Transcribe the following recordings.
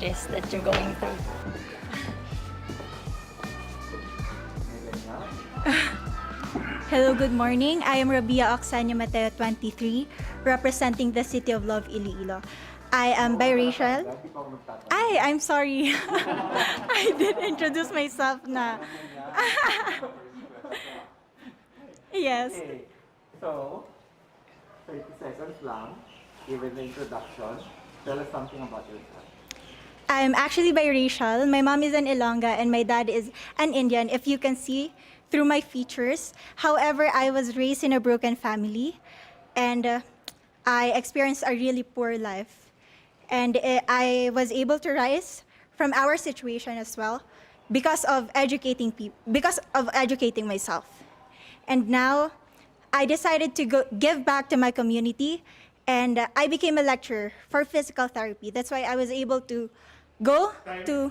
it is that you're going through. Hello, good morning. I am Rabiya Mateo, 23, representing the City of Love, Iloilo. I am biracial. I'm sorry. I did introduce myself na. Yes. Okay, so 30 seconds lang, given the introduction, tell us something about yourself. I'm actually biracial. My mom is an Ilongga and my dad is an Indian, if you can see through my features. However, I was raised in a broken family and I experienced a really poor life. And I was able to rise from our situation as well because of educating people, because of educating myself. And now I decided to give back to my community and I became a lecturer for physical therapy. That's why I was able to go to.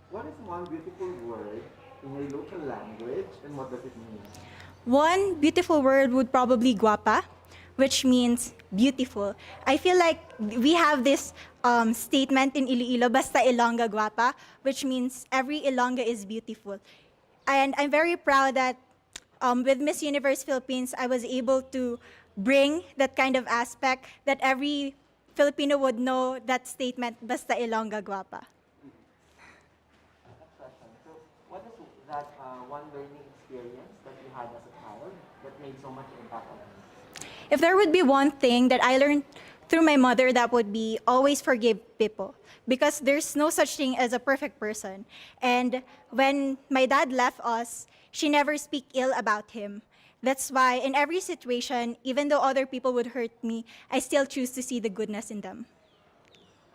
What is one beautiful word in your local language and what does it mean? One beautiful word would probably guapa, which means beautiful. I feel like we have this statement in Iloilo, basta Ilongga guapa, which means every Ilongga is beautiful. And I'm very proud that with Miss Universe Philippines, I was able to bring that kind of aspect that every Filipino would know that statement, basta Ilongga guapa. So, what is that one learning experience that you had as a child that made so much impact on you? If there would be one thing that I learned through my mother, that would be always forgive people. Because there's no such thing as a perfect person. And when my dad left us, she never speak ill about him. That's why in every situation, even though other people would hurt me, I still choose to see the goodness in them.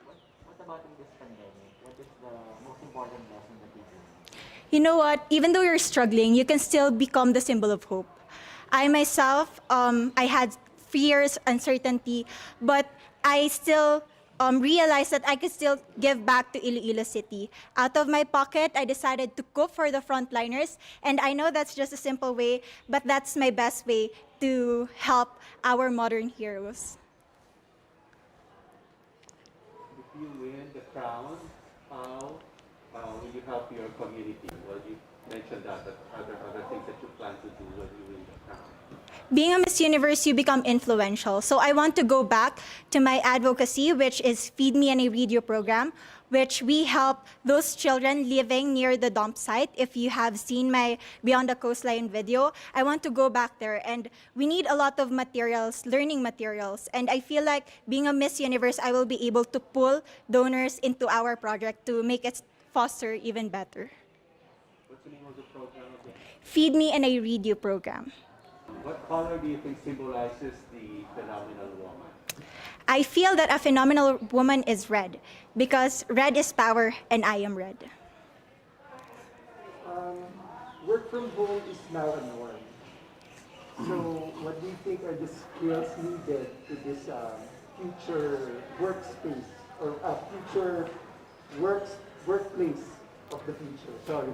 What about in this pandemic? What is the most important lesson that you learned? You know what? Even though you're struggling, you can still become the symbol of hope. I myself, I had fears, uncertainty, but I still realized that I could still give back to Iloilo City. Out of my pocket, I decided to cook for the frontliners, and I know that's just a simple way, but that's my best way to help our modern heroes. If you win the crown, how will you help your community? Well, you mentioned that other things that you plan to do when you win the crown. Being a Miss Universe, you become influential. So I want to go back to my advocacy, which is Feed Me and I Read You program, which we help those children living near the dump site. If you have seen my Beyond the Coastline video, I want to go back there. And we need a lot of materials, learning materials. And I feel like being a Miss Universe, I will be able to pull donors into our project to make it foster even better. What's the name of the program again? Feed Me and I Read You program. What color do you think symbolizes the phenomenal woman? I feel that a phenomenal woman is red because red is power and I am red. Work from home is now a norm. So what do you think are the skills needed to this future workspace or future workplace of the future? Sorry.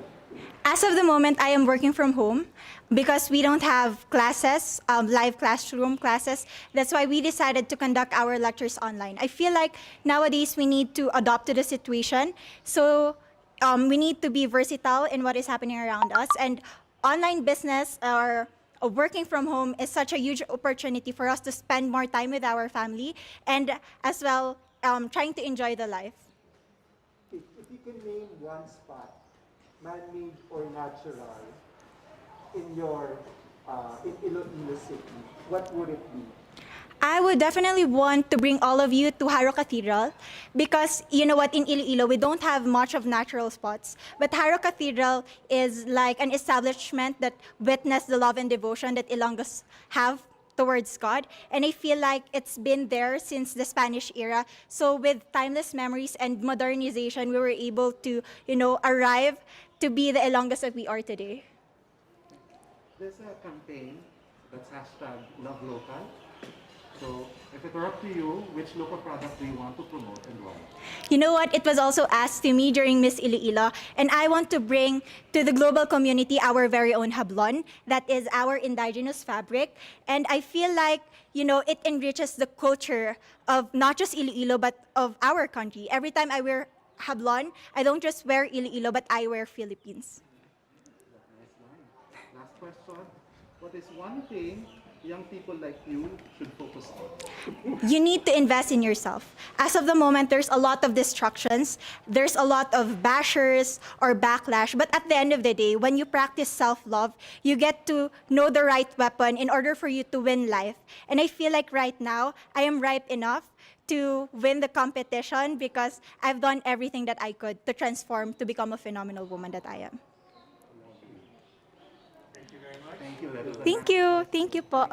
As of the moment, I am working from home because we don't have classes, live classroom classes. That's why we decided to conduct our lectures online. I feel like nowadays we need to adopt to the situation. So we need to be versatile in what is happening around us. And online business or working from home is such a huge opportunity for us to spend more time with our family and as well trying to enjoy the life. If you can name one spot, man-made or natural, in your in Iloilo City, what would it be? I would definitely want to bring all of you to Haro Cathedral because you know what, in Iloilo, we don't have much of natural spots. But Haro Cathedral is like an establishment that witnessed the love and devotion that Ilonggos have towards God. And I feel like it's been there since the Spanish era. So with timeless memories and modernization, we were able to, arrive to be the Ilonggos that we are today. There's a campaign that's hashtag Love Local. So if it were up to you, which local product do you want to promote and why? You know what? It was also asked to me during Miss Iloilo, and I want to bring to the global community our very own hablon. That is our indigenous fabric. And I feel like, it enriches the culture of not just Iloilo, but of our country. Every time I wear hablon, I don't just wear Iloilo, but I wear Philippines. Last question. What is one thing young people like you should focus on? You need to invest in yourself. As of the moment, there's a lot of distractions. There's a lot of bashers or backlash. But at the end of the day, when you practice self-love, you get to know the right weapon in order for you to win life. And I feel like right now, I am ripe enough to win the competition because I've done everything that I could to transform to become a phenomenal woman that I am. Thank you. Thank you po.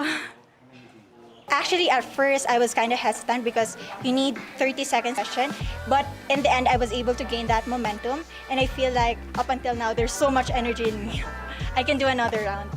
Actually, at first, I was kind of hesitant because you need 30 seconds session. But in the end, I was able to gain that momentum. And I feel like up until now, there's so much energy in me. I can do another round.